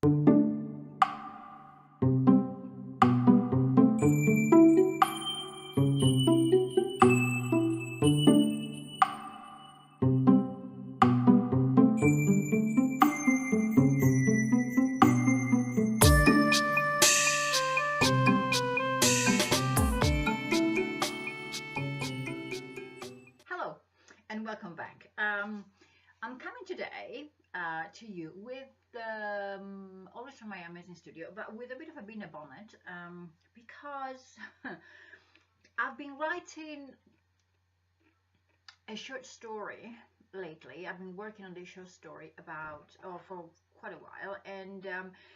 Hello and welcome back. I'm coming today to you with always from my amazing studio, but with a bit of a beaner bonnet because I've been writing a short story lately. I've been working on this short story for quite a while, and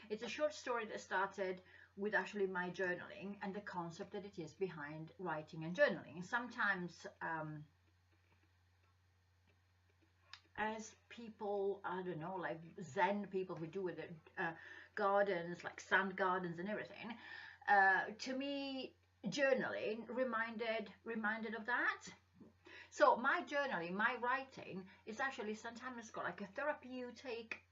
it's a short story that started with actually my journaling and the concept that it is behind writing and journaling. Sometimes as people, I don't know, like Zen people who do with the gardens, like sand gardens and everything, to me, journaling reminded of that. So my journaling, my writing is actually sometimes got like a therapeutic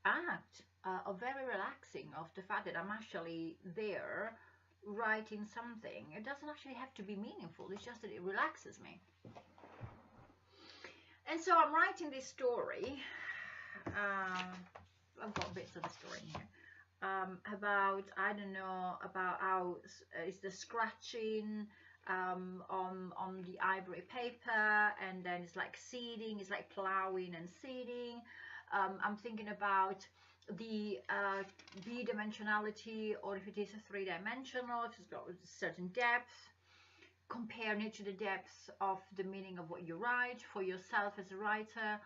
act of very relaxing of the fact that I'm actually there writing something. It doesn't actually have to be meaningful. It's just that it relaxes me. And so I'm writing this story. I've got bits of the story here. About, I don't know, about how it's the scratching on the ivory paper, and then it's like seeding, it's like plowing and seeding. I'm thinking about the b-dimensionality, or if it is a three-dimensional, if it's got a certain depth, comparing it to the depths of the meaning of what you write for yourself as a writer.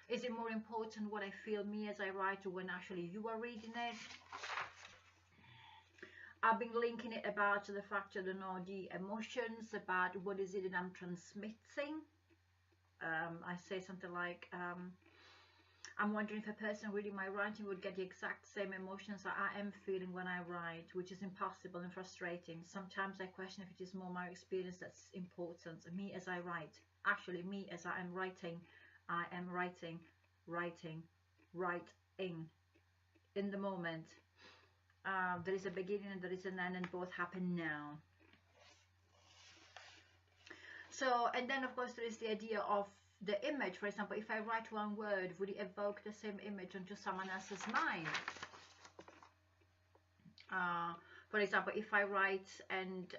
Is it more important what I feel me as I write, or when actually you are reading it? I've been linking it about to the fact that, you know, the emotions, about what is it that I'm transmitting. I say something like, I'm wondering if a person reading my writing would get the exact same emotions that I am feeling when I write, which is impossible and frustrating. Sometimes I question if it is more my experience that's important. Me as I write. Actually, me as I am writing. I am writing. In the moment. There is a beginning and there is an end, and both happen now. So, and then of course there is the idea of the image. For example, if I write one word, would it evoke the same image onto someone else's mind? For example, if I write and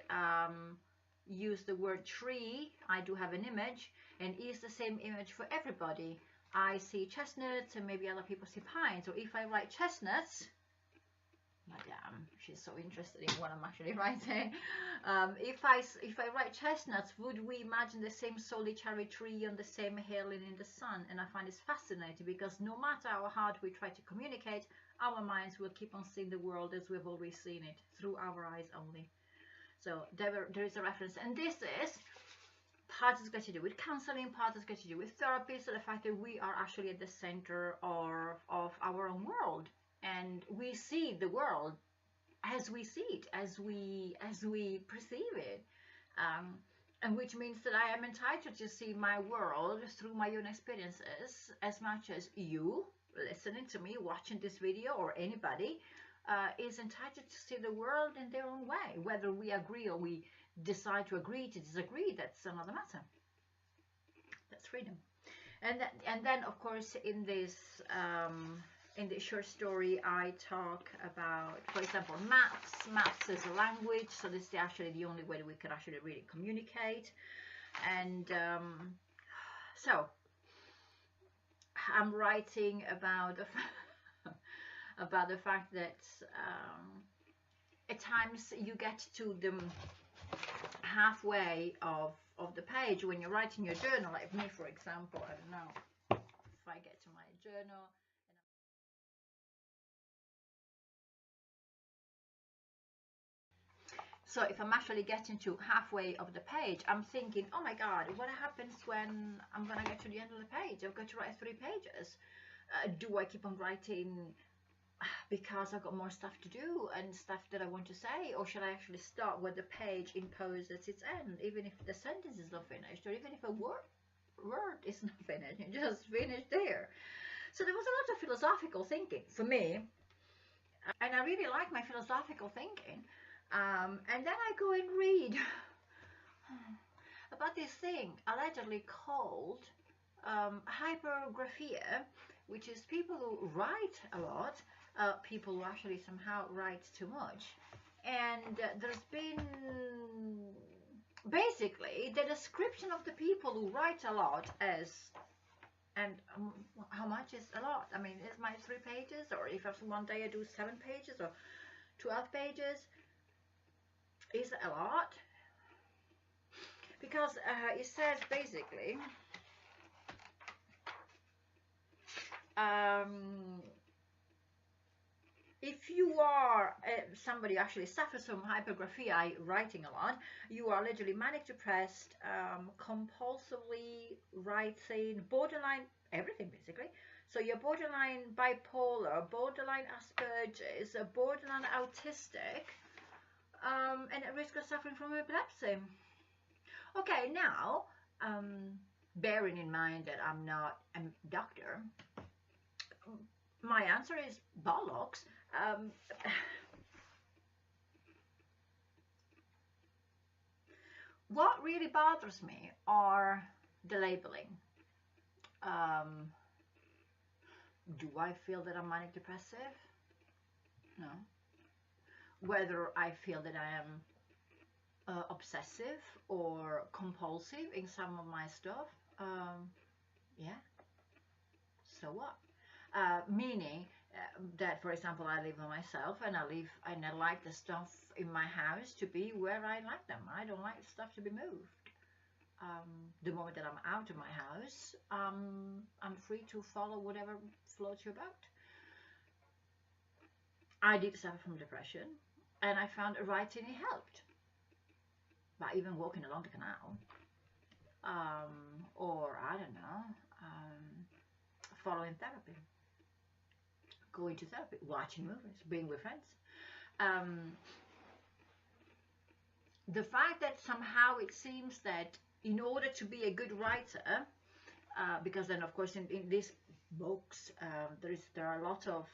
use the word tree, I do have an image, and is the same image for everybody. I see chestnuts and maybe other people see pines. So if I write chestnuts, Madame, she's so interested in what I'm actually writing. If I write chestnuts, would we imagine the same solitary tree on the same hill and in the sun? And I find this fascinating, because no matter how hard we try to communicate, our minds will keep on seeing the world as we've always seen it, through our eyes only. So there is a reference, and this is part has got to do with counseling, part has got to do with therapy. So the fact that we are actually at the center of our own world, and we see the world as we see it, as we perceive it, and which means that I am entitled to see my world through my own experiences, as much as you listening to me, watching this video, or anybody is entitled to see the world in their own way. Whether we agree or we decide to agree to disagree, that's another matter. That's freedom. And then of course in this short story, I talk about, for example, maths. Maths is a language, so this is actually the only way that we can actually really communicate. And so I'm writing about about the fact that at times you get to the halfway of the page when you're writing your journal. Like me, for example, I don't know if I get to my journal. So if I'm actually getting to halfway of the page, I'm thinking, oh my God, what happens when I'm going to get to the end of the page? I've got to write 3 pages. Do I keep on writing because I've got more stuff to do and stuff that I want to say? Or should I actually start where the page imposes its end, even if the sentence is not finished, or even if a word is not finished, you just finish there. So there was a lot of philosophical thinking for me, and I really like my philosophical thinking. And then I go and read about this thing allegedly called hypergraphia, which is people who write a lot, people who actually somehow write too much. And there's been basically the description of the people who write a lot as, and how much is a lot? I mean, is my 3 pages, or if one day I do 7 pages or 12 pages, is a lot? Because it says basically if you are somebody who actually suffers from hypergraphia, writing a lot, you are allegedly manic depressed, compulsively writing, borderline everything basically. So you're borderline bipolar, borderline Asperger's, borderline autistic, and at risk of suffering from epilepsy. Okay, now, bearing in mind that I'm not a doctor, my answer is bollocks. What really bothers me are the labeling. Do I feel that I'm manic depressive? No. Whether I feel that I am obsessive or compulsive in some of my stuff, yeah, so what? Meaning that, for example, I live by myself, and I like the stuff in my house to be where I like them. I don't like stuff to be moved. The moment that I'm out of my house, I'm free to follow whatever floats your boat. I did suffer from depression, and I found writing it helped. By even walking along the canal, or I don't know, following therapy, going to therapy, watching movies, being with friends. The fact that somehow it seems that in order to be a good writer, because then of course in these books there are a lot of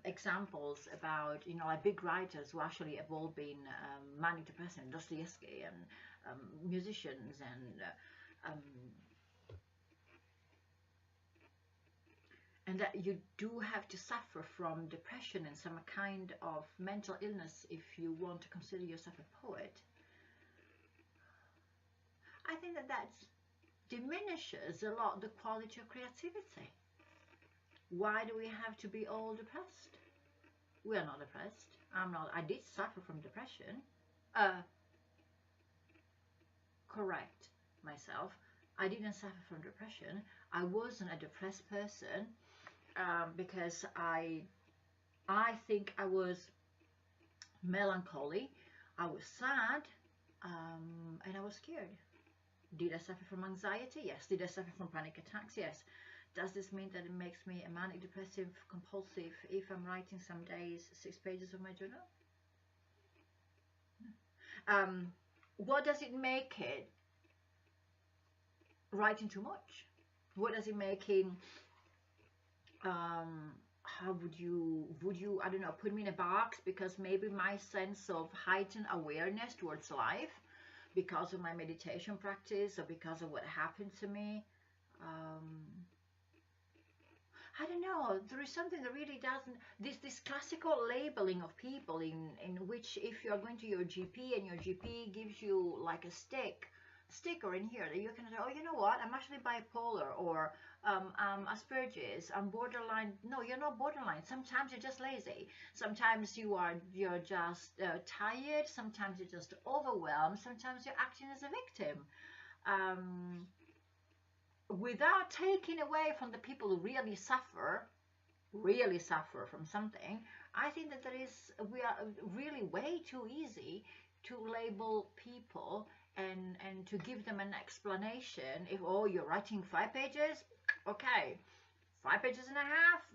examples about, you know, like big writers who actually have all been manic depressive, Dostoevsky, and musicians, and that you do have to suffer from depression and some kind of mental illness if you want to consider yourself a poet. I think that diminishes a lot the quality of creativity. Why do we have to be all depressed? We are not depressed. I'm not. I did suffer from depression. Correct myself. I didn't suffer from depression. I wasn't a depressed person because I think I was melancholy. I was sad, and I was scared. Did I suffer from anxiety? Yes. Did I suffer from panic attacks? Yes. Does this mean that it makes me a manic depressive compulsive if I'm writing some days 6 pages of my journal? No. What does it make it writing too much? What does it make in how would you I don't know, put me in a box because maybe my sense of heightened awareness towards life because of my meditation practice or because of what happened to me, I don't know, there is something that really doesn't, this classical labeling of people in which if you're going to your GP and your GP gives you like a sticker in here that you can say, oh, you know what, I'm actually bipolar, or I'm Asperger's, I'm borderline. No, you're not borderline. Sometimes you're just lazy. Sometimes you're just tired. Sometimes you're just overwhelmed. Sometimes you're acting as a victim. Without taking away from the people who really suffer from something, I think that we are really way too easy to label people and to give them an explanation. If, oh, you're writing 5 pages, okay, 5 pages and a half,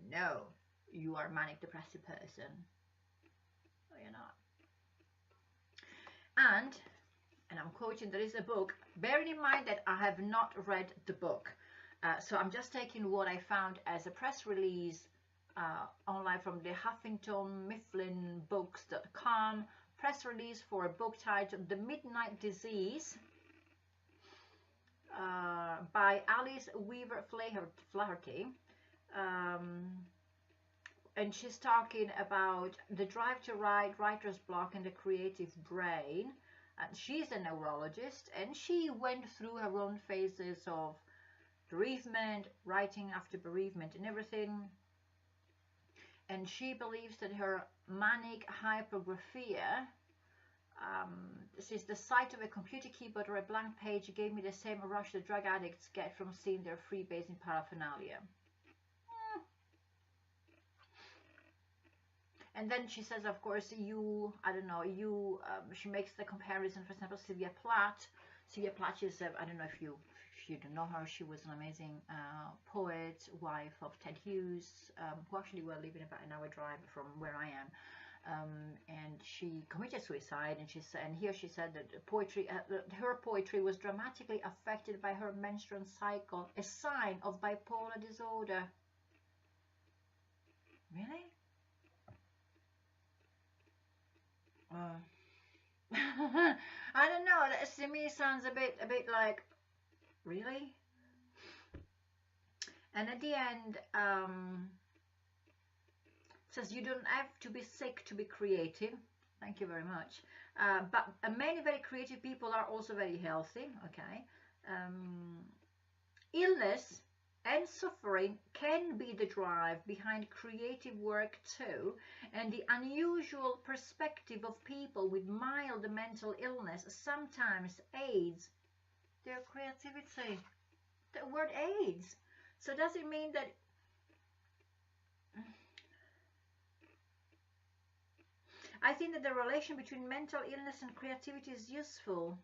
no, you are a manic depressive person. No, you're not. And I'm quoting, there is a book, bearing in mind that I have not read the book, So I'm just taking what I found as a press release online from the HuffingtonMifflinBooks.com press release for a book titled The Midnight Disease by Alice Weaver Flaherty. And she's talking about the drive to write, writer's block, and the creative brain. And she's a neurologist, and she went through her own phases of bereavement, writing after bereavement, and everything. And she believes that her manic hypergraphia, this is the sight of a computer keyboard or a blank page, gave me the same rush that drug addicts get from seeing their freebasing paraphernalia. And then she says, of course, she makes the comparison, for example, Sylvia Plath. Sylvia Plath is, I don't know if you don't know her, she was an amazing poet, wife of Ted Hughes, who actually were living about an hour drive from where I am. And she committed suicide, and here she said that her poetry was dramatically affected by her menstrual cycle, a sign of bipolar disorder. Really? I don't know. That to me sounds a bit like, really? And at the end, says you don't have to be sick to be creative. Thank you very much. But many very creative people are also very healthy. Okay. Illness and suffering can be the drive behind creative work too, and the unusual perspective of people with mild mental illness sometimes aids their creativity. The word aids. So does it mean that I think that the relation between mental illness and creativity is useful.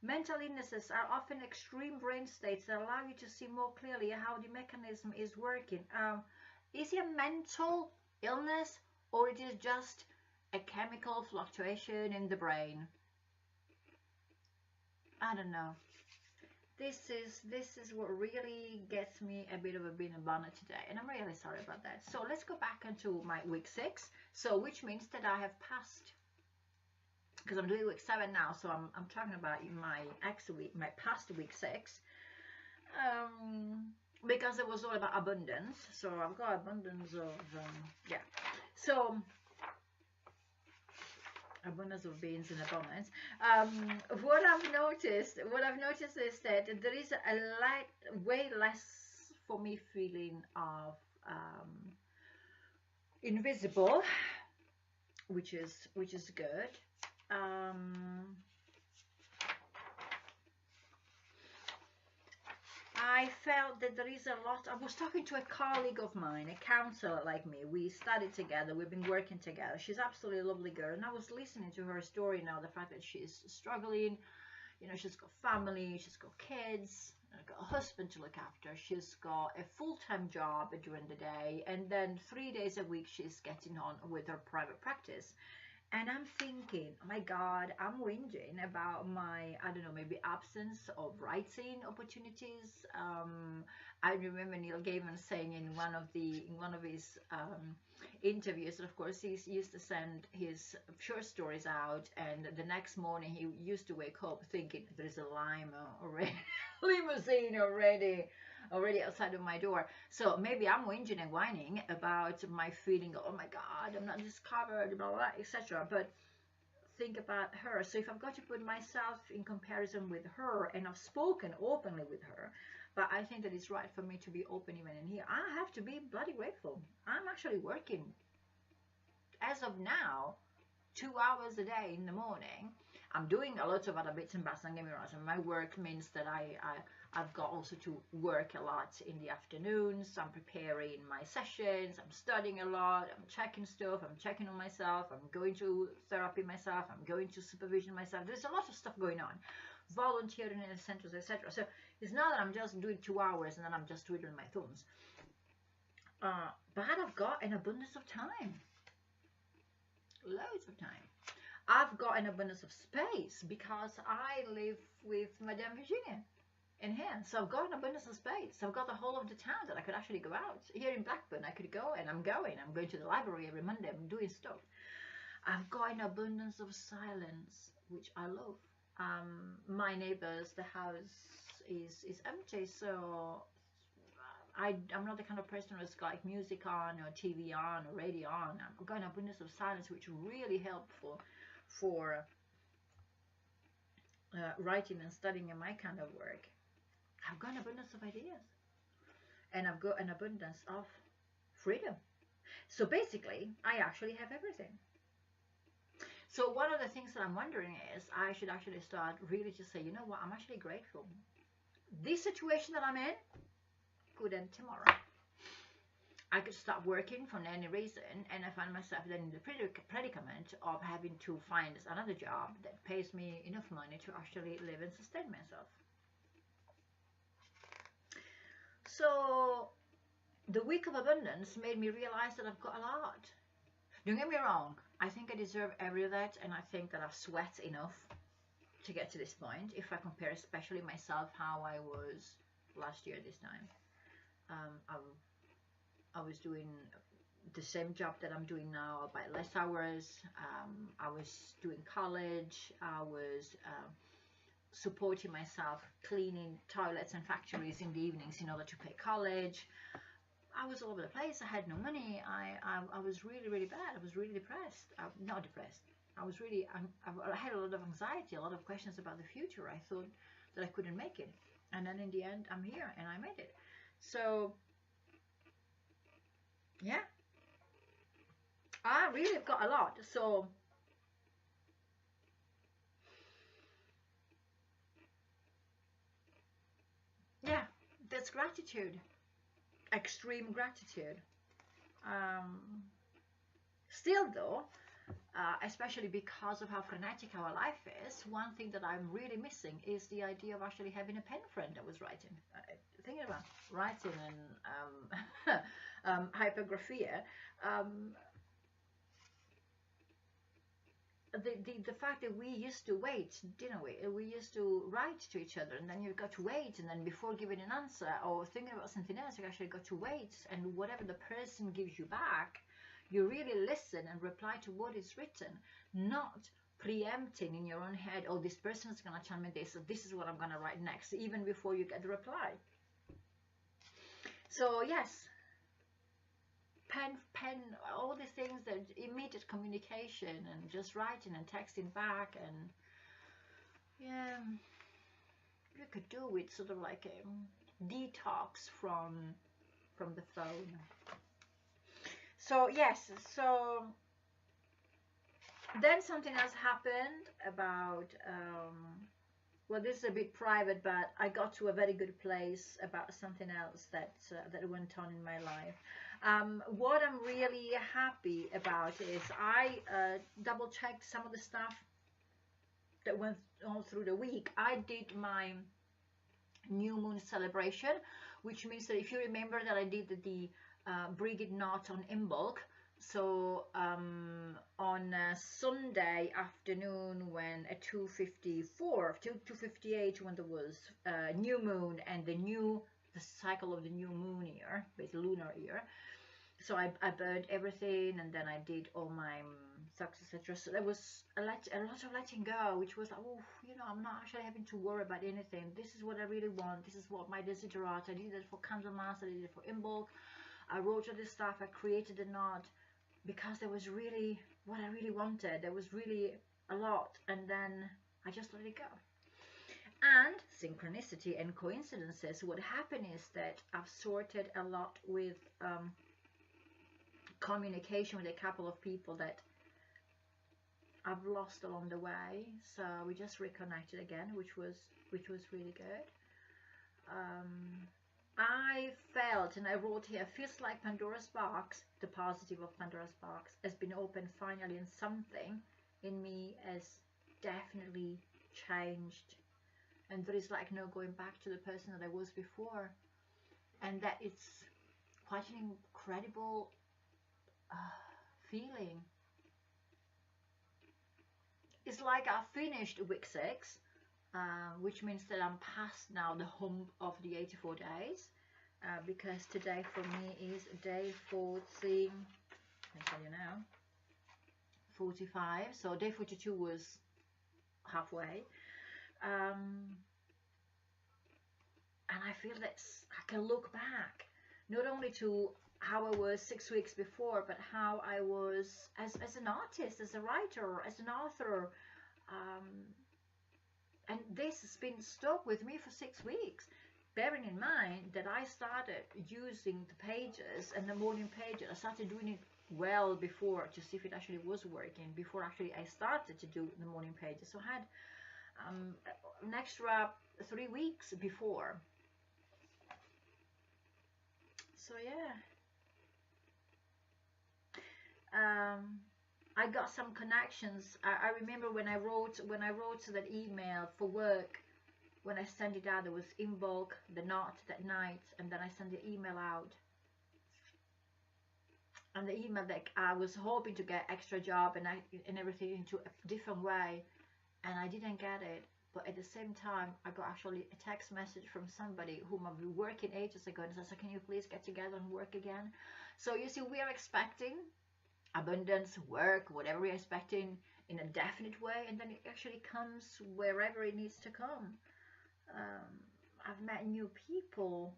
Mental illnesses are often extreme brain states that allow you to see more clearly how the mechanism is working. Is it a mental illness, or it is just a chemical fluctuation in the brain? I don't know. This is what really gets me a bit of a bean and bonnet today, and I'm really sorry about that. So let's go back into my week 6. So which means that I have passed, because I'm doing week 7 now, so I'm talking about my past week 6, because it was all about abundance. So I've got abundance of yeah. So abundance of beans in abundance. What I've noticed is that there is way less for me feeling of invisible, which is good. I felt that there is a lot. I was talking to a colleague of mine, a counselor like me. We studied together. We've been working together. She's absolutely a lovely girl. And I was listening to her story now, the fact that she's struggling. You know, she's got family, she's got kids, got a husband to look after. She's got a full-time job during the day. And then 3 days a week, she's getting on with her private practice. And I'm thinking, oh my God, I'm whinging about my, I don't know, maybe absence of writing opportunities. I remember Neil Gaiman saying in one of his interviews, of course, he used to send his short stories out, and the next morning he used to wake up thinking there's a limousine already outside of my door. So maybe I'm whinging and whining about my feeling, oh my God, I'm not discovered, blah, blah, etc. But think about her. So if I've got to put myself in comparison with her, and I've spoken openly with her, but I think that it's right for me to be open even in here. I have to be bloody grateful. I'm actually working, as of now, 2 hours a day in the morning. I'm doing a lot of other bits and bats, don't get me wrong. So my work means that I've got also to work a lot in the afternoons. I'm preparing my sessions, I'm studying a lot, I'm checking stuff, I'm checking on myself, I'm going to therapy myself, I'm going to supervision myself. There's a lot of stuff going on, volunteering in the centers, etc. So it's not that I'm just doing 2 hours and then I'm just twiddling my thumbs. But I've got an abundance of time, loads of time. I've got an abundance of space because I live with Madame Virginia. in here. So I've got an abundance of space. I've got the whole of the town that I could actually go out. Here in Blackburn, I could go, and I'm going. I'm going to the library every Monday. I'm doing stuff. I've got an abundance of silence, which I love. My neighbors, the house is empty, so I'm not the kind of person who's got like music on or TV on or radio on. I've got an abundance of silence, which really helpful for writing and studying in my kind of work. I've got an abundance of ideas, and I've got an abundance of freedom. So basically, I actually have everything. So one of the things that I'm wondering is I should actually start really to say, you know what, I'm actually grateful. This situation that I'm in could end tomorrow. I could stop working for any reason, and I find myself then in the predicament of having to find another job that pays me enough money to actually live and sustain myself. So the week of abundance made me realize that I've got a lot. Don't get me wrong, I think I deserve every of that, and I think that I've sweat enough to get to this point. If I compare especially myself how I was last year this time, I was doing the same job that I'm doing now by less hours. I was doing college. I was supporting myself cleaning toilets and factories in the evenings in order to pay college. I was all over the place. I had no money. I was really, really bad. I was really depressed. Not depressed. I was really, I had a lot of anxiety, a lot of questions about the future. I thought that I couldn't make it. And then in the end, I'm here and I made it. So, yeah. I really have got a lot. So, yeah, that's gratitude. Extreme gratitude. Um, Still though, especially because of how frenetic our life is, one thing that I'm really missing is the idea of actually having a pen friend that was writing. Thinking about writing and hypergraphia. The fact that we used to wait, didn't we? We used to write to each other, and then you've got to wait, and then before giving an answer or thinking about something else, you actually got to wait, and whatever the person gives you back, you really listen and reply to what is written, not preempting in your own head, oh, this person is going to tell me this, so this is what I'm going to write next, even before you get the reply. So yes, pen, all the things, that immediate communication and just writing and texting back, and yeah, you could do with sort of like a detox from the phone. So yes, so then something else happened about well, this is a bit private, but I got to a very good place about something else that that went on in my life. What I'm really happy about is I double checked some of the stuff that went on through the week. I did my new moon celebration, which means that if you remember that I did the Brigid knot on Imbolc. So on Sunday afternoon, when at 2:54, 2:58, when there was new moon and the cycle of the new moon year, basically lunar year. So I burned everything, and then I did all my socks, etc. So there was a lot of letting go, which was like, oh, you know, I'm not actually having to worry about anything. This is what I really want. This is what my desiderata. I did it for Candlemas. I did it for Imbolc. I wrote all this stuff. I created a knot because there was really what I really wanted. There was really a lot, and then I just let it go. And synchronicity and coincidences. What happened is that I've sorted a lot with communication with a couple of people that I've lost along the way. So we just reconnected again, which was really good. I felt, and I wrote here, feels like Pandora's box, the positive of Pandora's box, has been opened finally, and something in me has definitely changed. And there is like no going back to the person that I was before. And that it's quite an incredible feeling. It's like I finished week 6. which means that I'm past now the hump of the 84 days, because today for me is day 40, I can tell you now, 45, so day 42 was halfway, and I feel that I can look back not only to how I was 6 weeks before, but how I was as an artist, as a writer, as an author, and this has been stuck with me for 6 weeks, bearing in mind that I started using the pages and the morning pages. I started doing it well before to see if it actually was working, before actually I started to do the morning pages. So I had an extra 3 weeks before. So yeah, I got some connections. I remember when I wrote that email for work, when I sent it out, it was in bulk, the not that night, and then I sent the email out. And the email that I was hoping to get extra job and everything into a different way, and I didn't get it. But at the same time, I got actually a text message from somebody whom I've been working ages ago, and says, "Can you please get together and work again?" So you see, we are expecting abundance, work, whatever we're expecting in a definite way, and then it actually comes wherever it needs to come. I've met new people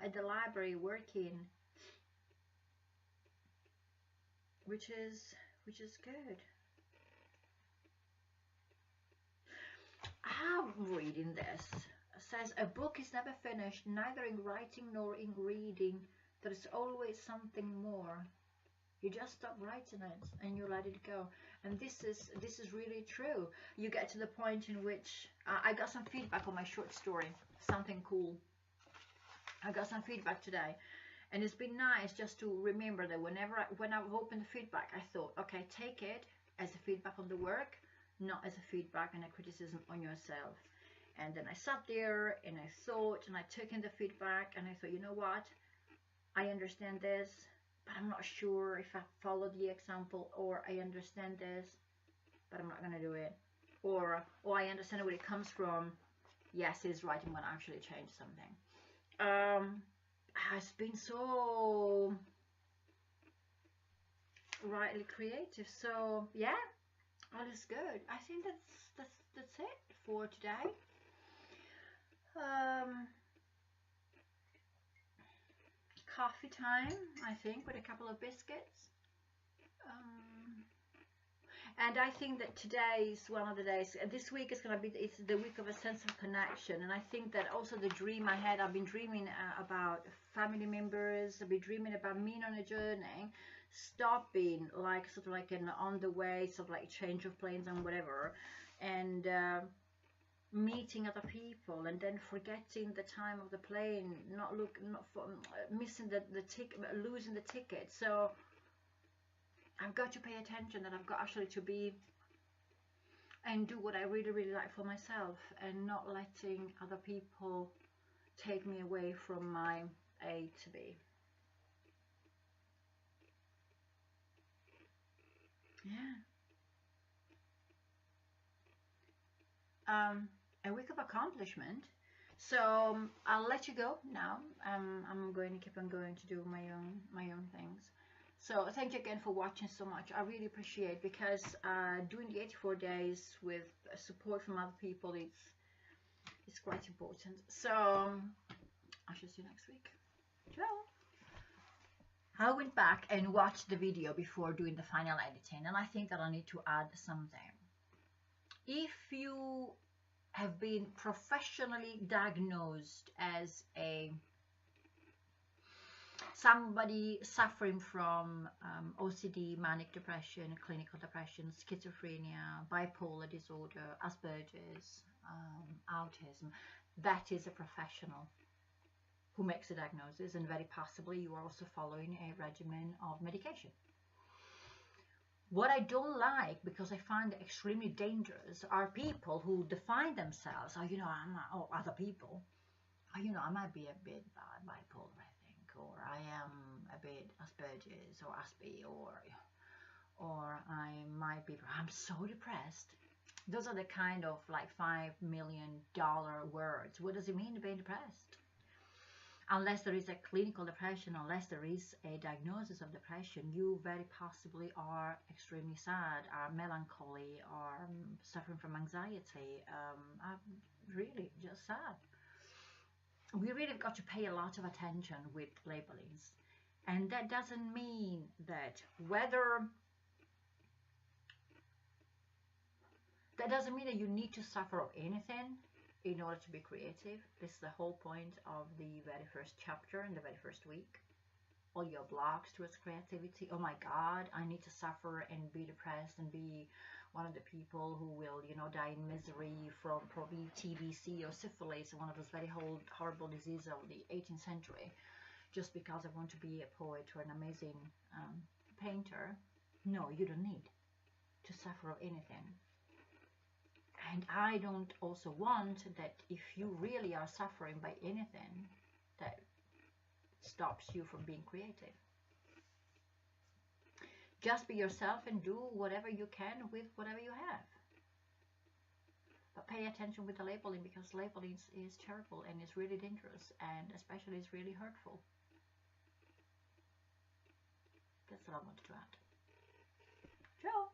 at the library working, which is good. I'm reading this. It says, "A book is never finished, neither in writing nor in reading. There is always something more. You just stop writing it and you let it go." And this is really true. You get to the point in which I got some feedback on my short story, something cool. I got some feedback today, and it's been nice just to remember that when I've opened the feedback, I thought, okay, take it as a feedback on the work, not as a feedback and a criticism on yourself. And then I sat there and I thought, and I took in the feedback, and I thought, you know what, I understand this, but I'm not sure if I follow the example, or I understand this, but I'm not going to do it, or I understand where it comes from. Yes, he's right, I'm going to actually change something. Has been so rightly creative. So yeah, all is good. I think that's it for today. Coffee time, I think, with a couple of biscuits. And I think that today is one of the days. This week is going to be, it's the week of a sense of connection. And I think that also the dream I had, I've been dreaming about family members. I've been dreaming about me on a journey, stopping like sort of like an on the way, sort of like change of planes and whatever, and meeting other people, and then forgetting the time of the plane, missing the ticket, losing the ticket. So I've got to pay attention, that I've got actually to be and do what I really, really like for myself, and not letting other people take me away from my A to B. Yeah. A week of accomplishment. So I'll let you go now. I'm going to keep on going to do my own things. So thank you again for watching so much. I really appreciate, because doing the 84 days with support from other people, it's quite important. So I shall see you next week. Ciao. I went back and watched the video before doing the final editing, and I think that I need to add something. If you have been professionally diagnosed as somebody suffering from OCD, manic depression, clinical depression, schizophrenia, bipolar disorder, Asperger's, autism, that is a professional who makes a diagnosis, and very possibly you are also following a regimen of medication. What I don't like, because I find it extremely dangerous, are people who define themselves, or, other people, or, I might be a bit bipolar, I think, or I am a bit Asperger's or Aspie, or I might be, I'm so depressed. Those are the kind of like $5 million words. What does it mean to be depressed? Unless there is a clinical depression, unless there is a diagnosis of depression, you very possibly are extremely sad, are melancholy, are suffering from anxiety, are really just sad. We really got to pay a lot of attention with labelings. And that doesn't mean that you need to suffer of anything in order to be creative. This is the whole point of the very first chapter in the very first week. All your blocks towards creativity. Oh my God, I need to suffer and be depressed and be one of the people who will, die in misery from probably TBC or syphilis, one of those very horrible diseases of the 18th century, just because I want to be a poet or an amazing painter. No, you don't need to suffer of anything. And I don't also want that if you really are suffering by anything, that stops you from being creative. Just be yourself and do whatever you can with whatever you have. But pay attention with the labeling, because labeling is terrible and it's really dangerous, and especially it's really hurtful. That's what I wanted to add. Ciao!